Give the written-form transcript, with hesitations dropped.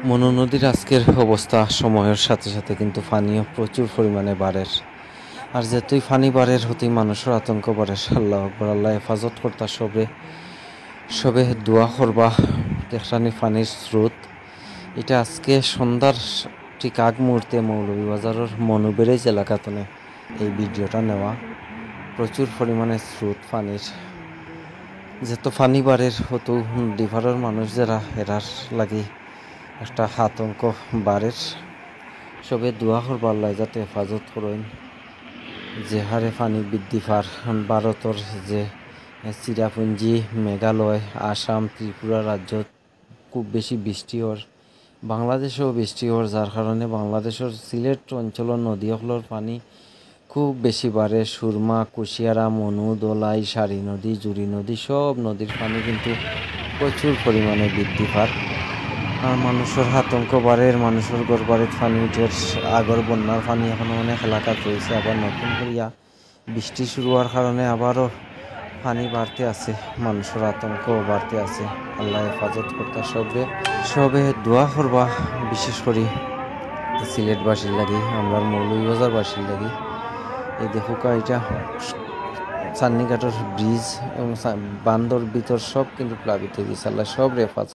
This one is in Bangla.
মনু নদীর আজকের অবস্থা সময়ের সাথে সাথে কিন্তু পানিও প্রচুর পরিমাণে বাড়ের। আর যেতই পানি বাড়ের হতেই মানুষের আতঙ্ক বাড়ে। আল্লাহ আকবার, আল্লাহ হেফাজত করতা সবে দোয়া করবা। দেখরানি পানির স্রোত এটা আজকে সন্ধ্যার ঠিক আগ মুহূর্তে মৌলভীবাজারের মনু ব্যারেজ এলাকাতে এই ভিডিওটা নেওয়া। প্রচুর পরিমাণে স্রোত পানির, যত পানি বাড়ের হতো ডিভারের মানুষ যারা এরার লাগি একটা আতঙ্ক বাড়ের। সবে দোয়া করবার লাই যাতে হেফাজত করেন। যে হারে পানি বৃদ্ধি পার ভারতের যে চিরাপুঞ্জি, মেঘালয়, আসাম, ত্রিপুরা রাজ্য খুব বেশি বৃষ্টি হওয়ার, বাংলাদেশেও বৃষ্টি হওয়ার, যার কারণে বাংলাদেশের সিলেট অঞ্চলের নদীগুলোর পানি খুব বেশি বাড়ে। সুরমা, কুশিয়ারা, মনু, দোলাই, সারি নদী, জুড়ি নদী সব নদীর পানি কিন্তু প্রচুর পরিমাণে বৃদ্ধি পার। আর মানুষের আতঙ্ক বাড়ে, মানুষের ঘর বাড়ির পানি উঠে। আগর বন্যার পানি এখনো অনেক এলাকাত রয়েছে, আবার নতুন করিয়া বৃষ্টি শুরু হওয়ার কারণে আবারও পানি বাড়তে আছে, মানুষের আতঙ্ক বাড়তে আছে। আল্লাহ হেফাজত করতে সবে দোয়া করবা, বিশেষ করে সিলেটবাসীর লাগি, আমরা মৌলভীবাজারবাসীর লাগি। এই দেখুকা এটা চান্নিঘাটের ব্রিজ এবং বান্দর ভিতর সব কিন্তু প্লাবিত হয়ে গেছে। আল্লাহ সব হেফাজত।